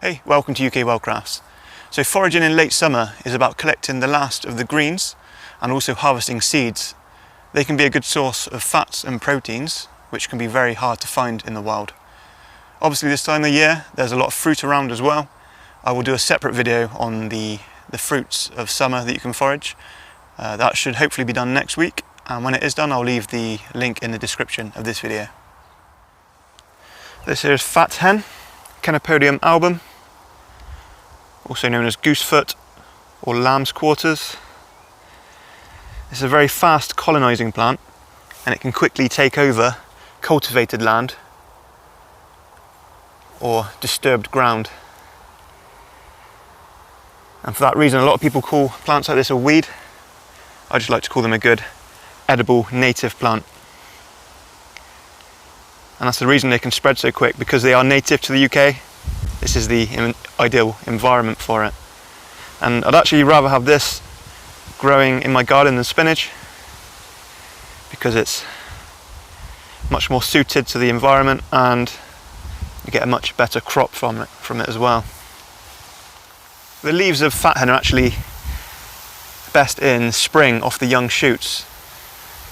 Hey, welcome to UK Wildcrafts. So foraging in late summer is about collecting the last of the greens and also harvesting seeds. They can be a good source of fats and proteins, which can be very hard to find in the wild. Obviously this time of year there's a lot of fruit around as well. I will do a separate video on the fruits of summer that you can forage. That should hopefully be done next week, and when it is done I'll leave the link in the description of this video. This here is fat hen, Opium album, also known as goosefoot or lamb's quarters. This is a very fast colonising plant and it can quickly take over cultivated land or disturbed ground. And for that reason a lot of people call plants like this a weed. I just like to call them a good edible native plant. And that's the reason they can spread so quick, because they are native to the UK. This is the ideal environment for it. And I'd actually rather have this growing in my garden than spinach, because it's much more suited to the environment and you get a much better crop from it as well. The leaves of fat hen are actually best in spring off the young shoots,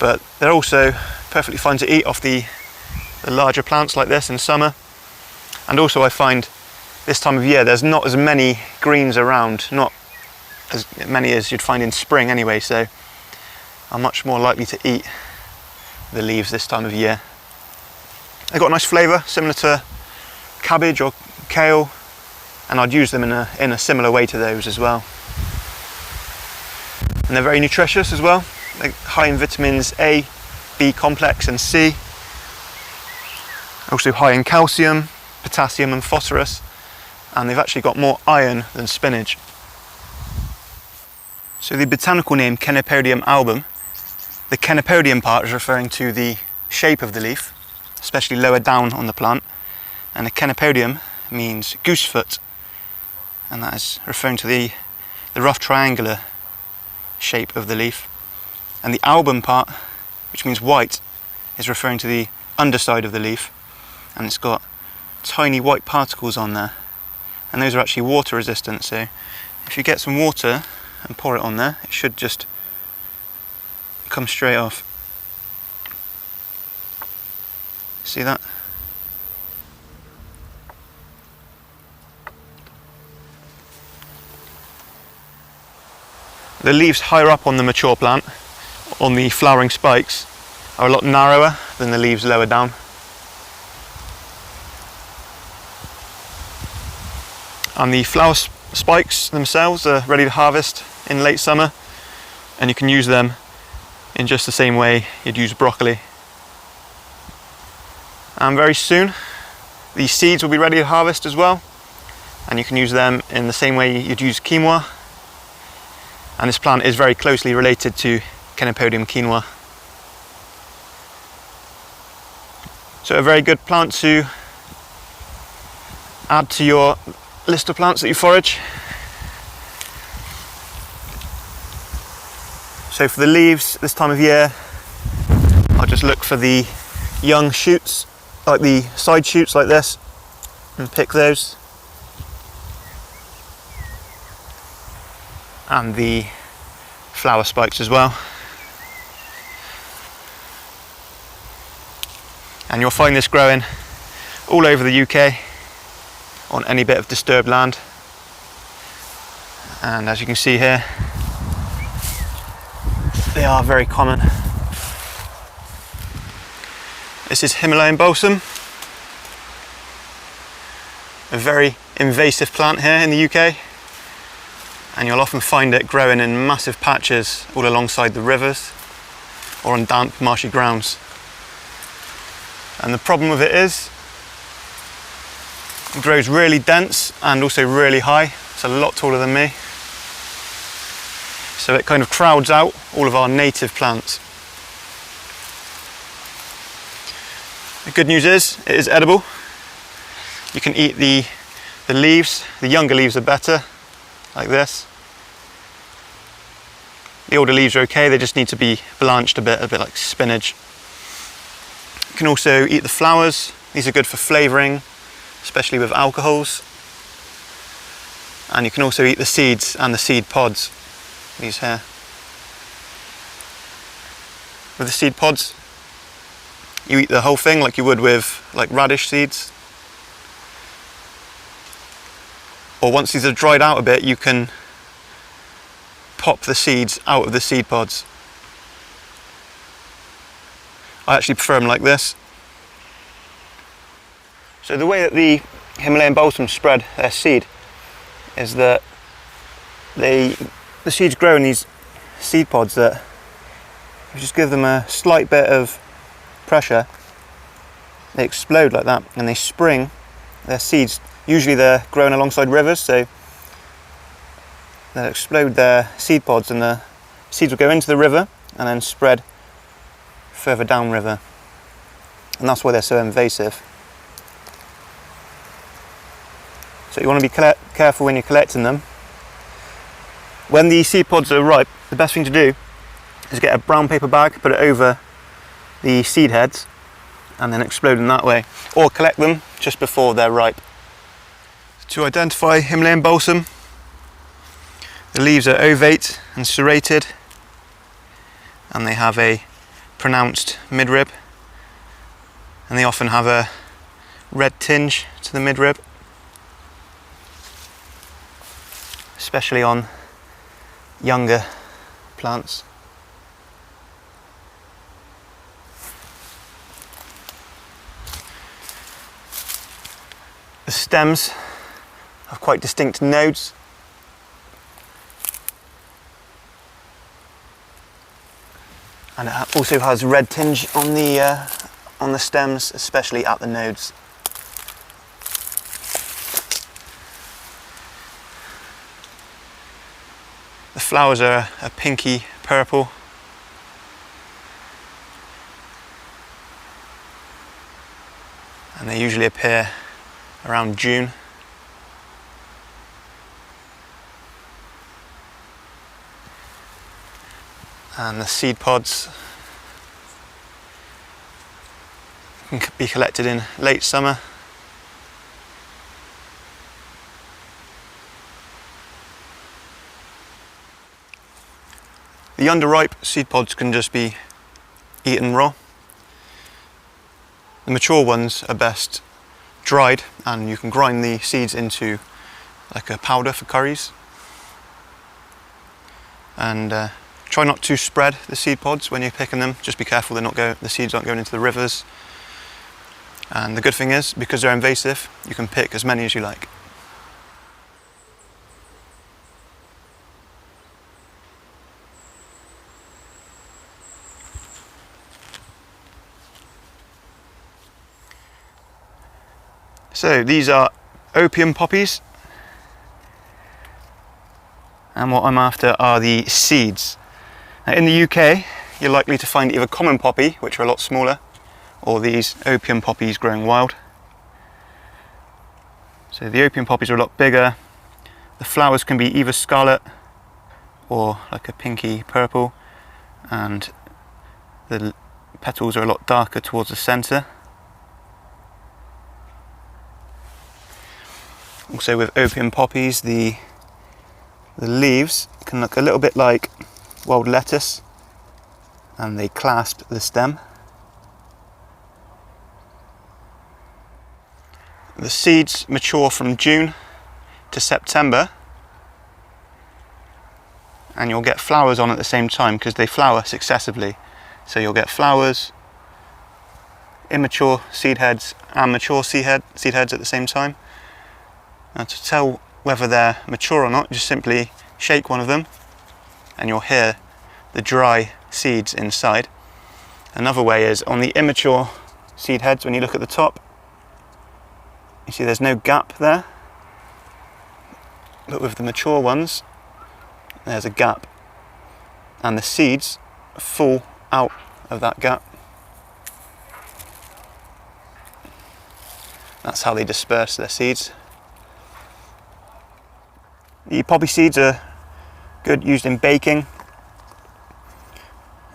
but they're also perfectly fine to eat off the larger plants like this in summer. And also I find this time of year there's not as many greens around, not as many as you'd find in spring anyway, so I'm much more likely to eat the leaves this time of year. They've got a nice flavour similar to cabbage or kale, and I'd use them in a similar way to those as well. And they're very nutritious as well. They're high in vitamins A, B complex and C. Also high in calcium, potassium and phosphorus, and they've actually got more iron than spinach. So the botanical name Opium album, the Opium part is referring to the shape of the leaf, especially lower down on the plant, and the Opium means goosefoot, and that is referring to the rough triangular shape of the leaf. And the album part, which means white, is referring to the underside of the leaf, and it's got tiny white particles on there, and those are actually water resistant, so if you get some water and pour it on there it should just come straight off. See that? The leaves higher up on the mature plant, on the flowering spikes, are a lot narrower than the leaves lower down. And the flower spikes themselves are ready to harvest in late summer, and you can use them in just the same way you'd use broccoli. And very soon the seeds will be ready to harvest as well, and you can use them in the same way you'd use quinoa. And this plant is very closely related to Opium quinoa. So a very good plant to add to your list of plants that you forage. So for the leaves this time of year, I'll just look for the young shoots, like the side shoots like this, and pick those. And the flower spikes as well. And you'll find this growing all over the UK on any bit of disturbed land. And as you can see here, they are very common. This is Himalayan balsam, a very invasive plant here in the UK, and you'll often find it growing in massive patches all alongside the rivers or on damp marshy grounds. And the problem with it is it grows really dense and also really high. It's a lot taller than me, so it kind of crowds out all of our native plants. The good news is it is edible. You can eat the leaves. The younger leaves are better, like this. The older leaves are okay, they just need to be blanched a bit like spinach. You can also eat the flowers. These are good for flavouring, especially with alcohols. and you can also eat the seeds and the seed pods, these here. With the seed pods, you eat the whole thing like you would with like radish seeds. Or once these are dried out a bit, you can pop the seeds out of the seed pods. I actually prefer them like this. So the way that the Himalayan balsam spread their seed is that the seeds grow in these seed pods that you just give them a slight bit of pressure, they explode like that, and they spring their seeds. Usually they're grown alongside rivers, so they'll explode their seed pods and the seeds will go into the river and then spread further downriver. And that's why they're so invasive. So you want to be careful when you're collecting them. When the seed pods are ripe, the best thing to do is get a brown paper bag, put it over the seed heads and then explode them that way, or collect them just before they're ripe. To identify Himalayan balsam, the leaves are ovate and serrated, and they have a pronounced midrib, and they often have a red tinge to the midrib, especially on younger plants. The stems have quite distinct nodes. And it also has red tinge on the stems, especially at the nodes. The flowers are a pinky purple. And they usually appear around June. And the seed pods can be collected in late summer. The underripe seed pods can just be eaten raw. The mature ones are best dried, and you can grind the seeds into like a powder for curries. And try not to spread the seed pods when you're picking them. Just be careful the seeds aren't going into the rivers. And the good thing is, because they're invasive, you can pick as many as you like. So these are opium poppies, and what I'm after are the seeds. Now in the UK, you're likely to find either common poppy, which are a lot smaller, or these opium poppies growing wild. So the opium poppies are a lot bigger. The flowers can be either scarlet or like a pinky purple, and the petals are a lot darker towards the centre. Also with opium poppies, the leaves can look a little bit like wild lettuce, and they clasp the stem. The seeds mature from June to September, and you'll get flowers on at the same time because they flower successively. So you'll get flowers, immature seed heads and mature seed heads at the same time. And to tell whether they're mature or not, just simply shake one of them and you'll hear the dry seeds inside. Another way is on the immature seed heads, when you look at the top, you see there's no gap there. But with the mature ones, there's a gap, and the seeds fall out of that gap. That's how they disperse their seeds. The poppy seeds are good used in baking.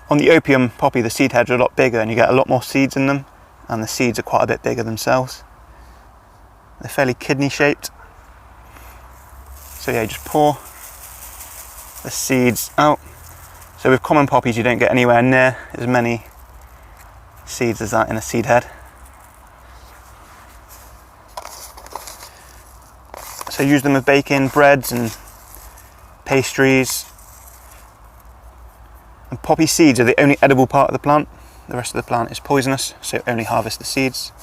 On the opium poppy, the seed heads are a lot bigger and you get a lot more seeds in them, and the seeds are quite a bit bigger themselves. They're fairly kidney shaped. So So yeah, just pour the seeds out. So with common poppies you don't get anywhere near as many seeds as that in a seed head. So use them with baking, breads and pastries. And poppy seeds are the only edible part of the plant. The rest of the plant is poisonous, so only harvest the seeds.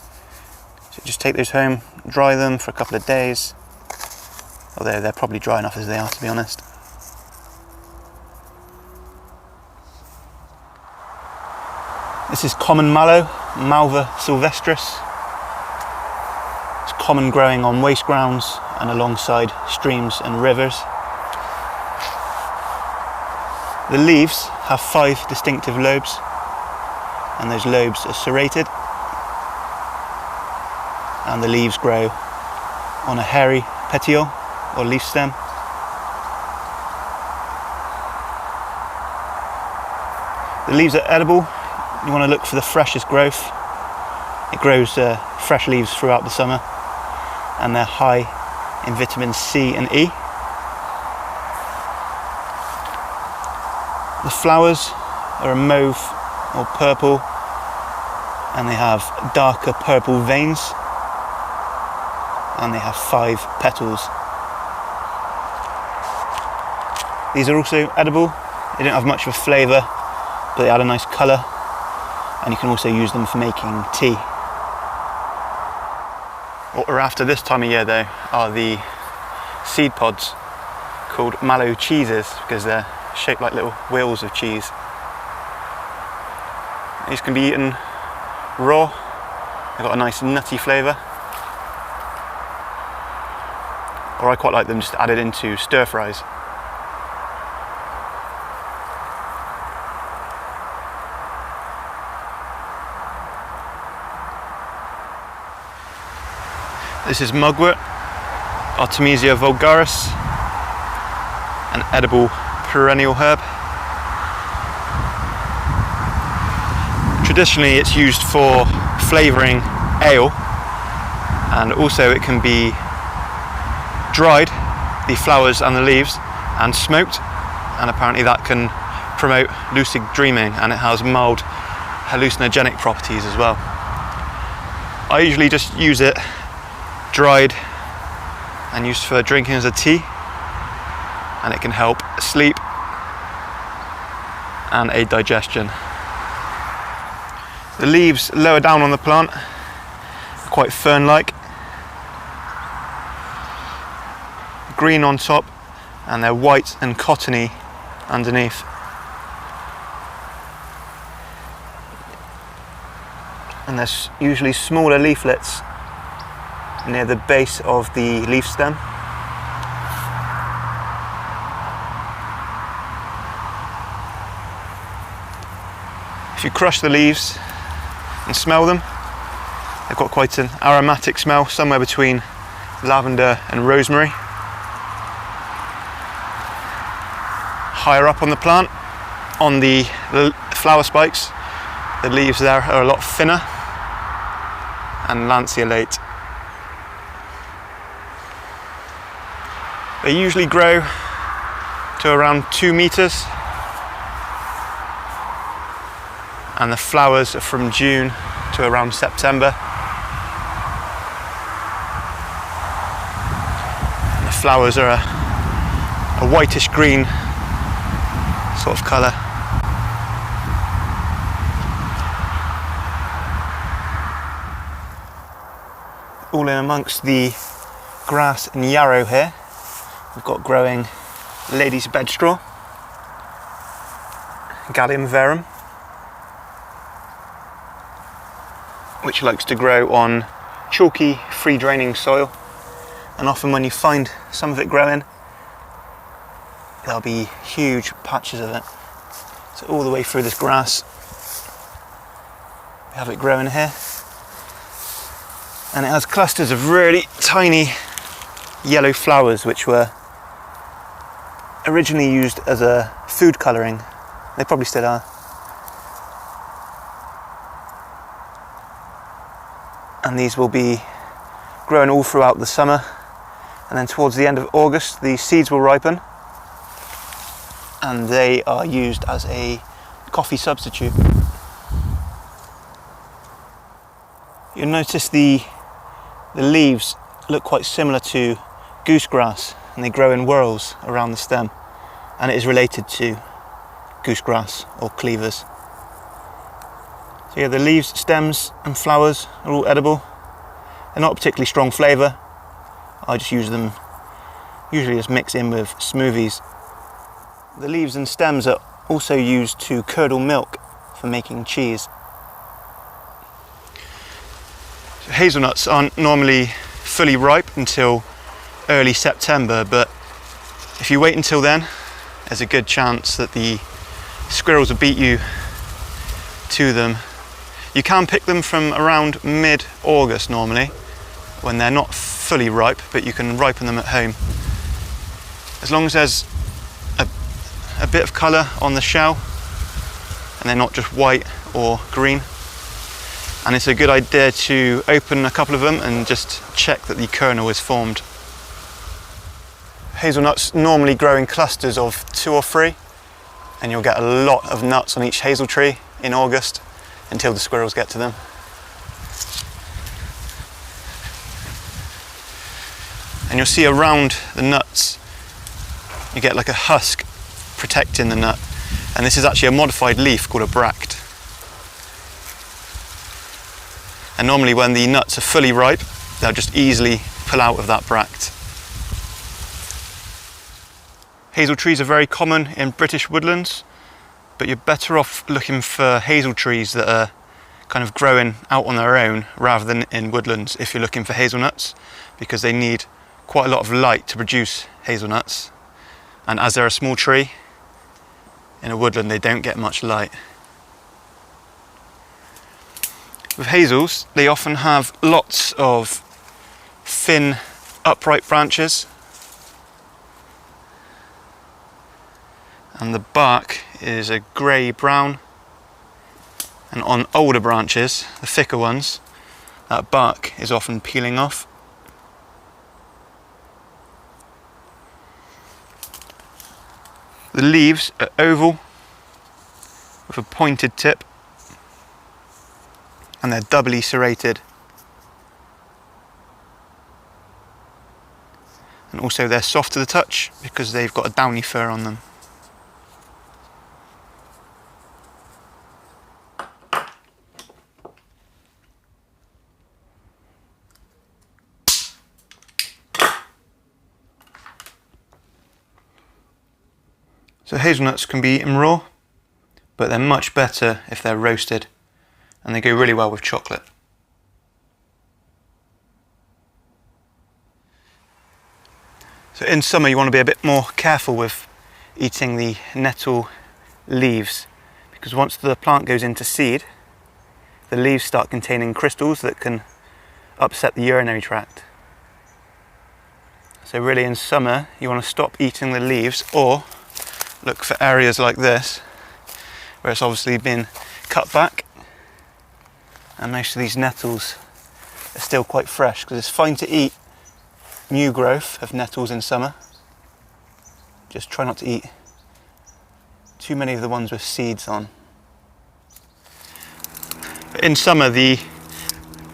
So just take those home, dry them for a couple of days. Although they're probably dry enough as they are, to be honest. This is common mallow, Malva sylvestris. It's common growing on waste grounds and alongside streams and rivers. The leaves have 5 distinctive lobes, and those lobes are serrated, and the leaves grow on a hairy petiole or leaf stem. The leaves are edible. You want to look for the freshest growth. It grows fresh leaves throughout the summer, and they're high in vitamin C and E. The flowers are a mauve or purple, and they have darker purple veins, and they have 5 petals. These are also edible. They don't have much of a flavour, but they add a nice colour, and you can also use them for making tea. What we're after this time of year though are the seed pods called mallow cheeses, because they're shaped like little wheels of cheese. These can be eaten raw. They've got a nice nutty flavour. Or I quite like them just added into stir fries. This is Mugwort, Artemisia vulgaris, an edible perennial herb. Traditionally it's used for flavouring ale, and also it can be dried, the flowers and the leaves, and smoked, and apparently that can promote lucid dreaming, and it has mild hallucinogenic properties as well. I usually just use it dried and used for drinking as a tea, and it can help sleep and aid digestion. The leaves lower down on the plant are quite fern-like, green on top, and they're white and cottony underneath. And there's usually smaller leaflets near the base of the leaf stem. If you crush the leaves and smell them, they've got quite an aromatic smell, somewhere between lavender and rosemary. Higher up on the plant, on the flower spikes, the leaves there are a lot thinner and lanceolate. They usually grow to around 2 meters, and the flowers are from June to around September. And the flowers are a whitish green sort of colour. All in amongst the grass and yarrow here, we've got growing lady's bedstraw, Gallium verum, which likes to grow on chalky, free draining soil, and often when you find some of it growing, there'll be huge patches of it. So all the way through this grass, we have it growing here, and it has clusters of really tiny yellow flowers which were originally used as a food colouring. They probably still are. And these will be growing all throughout the summer, and then towards the end of August the seeds will ripen and they are used as a coffee substitute. You'll notice the leaves look quite similar to goosegrass, and they grow in whorls around the stem, and it is related to goosegrass or cleavers. So yeah, the leaves, stems and flowers are all edible. They're not a particularly strong flavour. I just use them usually as mixed in with smoothies. The leaves and stems are also used to curdle milk for making cheese. So hazelnuts aren't normally fully ripe until early September, but if you wait until then, there's a good chance that the squirrels will beat you to them. You can pick them from around mid-August normally, when they're not fully ripe, but you can ripen them at home. As long as there's a bit of colour on the shell, and they're not just white or green. And it's a good idea to open a couple of them and just check that the kernel is formed. Hazelnuts normally grow in clusters of 2 or 3, and you'll get a lot of nuts on each hazel tree in August until the squirrels get to them. And you'll see around the nuts you get like a husk protecting the nut, and this is actually a modified leaf called a bract. And normally when the nuts are fully ripe, they'll just easily pull out of that bract. Hazel trees are very common in British woodlands, but you're better off looking for hazel trees that are kind of growing out on their own rather than in woodlands if you're looking for hazelnuts, because they need quite a lot of light to produce hazelnuts, and as they're a small tree in a woodland they don't get much light. With hazels, they often have lots of thin upright branches, and the bark is a grey-brown, and on older branches, the thicker ones, that bark is often peeling off. The leaves are oval with a pointed tip, and they're doubly serrated, and also they're soft to the touch because they've got a downy fur on them. So hazelnuts can be eaten raw, but they're much better if they're roasted, and they go really well with chocolate. So in summer you want to be a bit more careful with eating the nettle leaves, because once the plant goes into seed, the leaves start containing crystals that can upset the urinary tract. So really in summer you want to stop eating the leaves, or look for areas like this where it's obviously been cut back, and most of these nettles are still quite fresh, because it's fine to eat new growth of nettles in summer. Just try not to eat too many of the ones with seeds on. But in summer the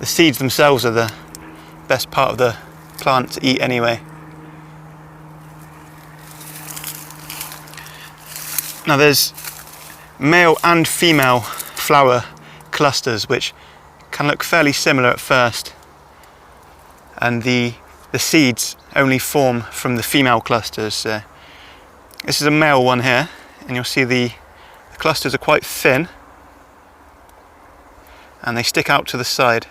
seeds themselves are the best part of the plant to eat anyway. Now there's male and female flower clusters which can look fairly similar at first, and the seeds only form from the female clusters. So this is a male one here, and you'll see the clusters are quite thin and they stick out to the side,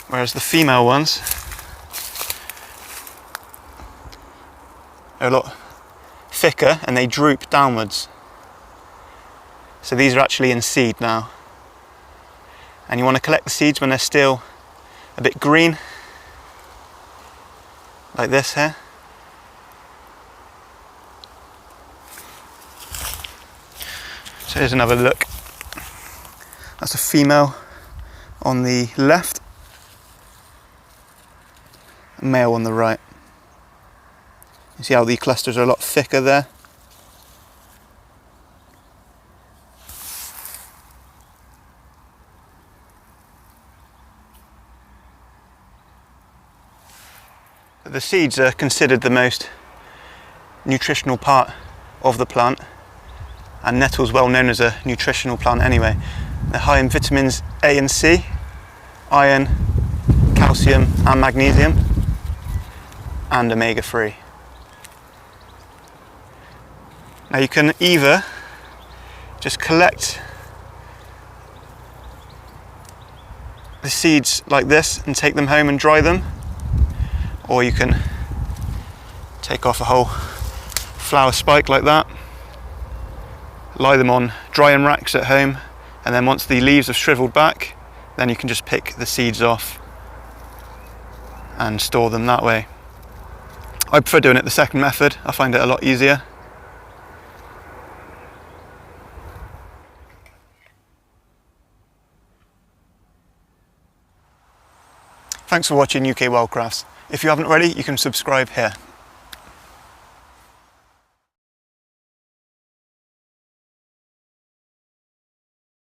whereas the female ones are a lot thicker and they droop downwards. So these are actually in seed now, and you want to collect the seeds when they're still a bit green, like this here. So here's another look. That's a female on the left, male on the right. You see how the clusters are a lot thicker there? The seeds are considered the most nutritional part of the plant, and nettle's well known as a nutritional plant anyway. They're high in vitamins A and C, iron, calcium and magnesium, and omega-3. Now you can either just collect the seeds like this and take them home and dry them, or you can take off a whole flower spike like that, lie them on drying racks at home, and then once the leaves have shriveled back, then you can just pick the seeds off and store them that way. I prefer doing it the second method. I find it a lot easier. Thanks for watching UK Wildcrafts. If you haven't already, you can subscribe here.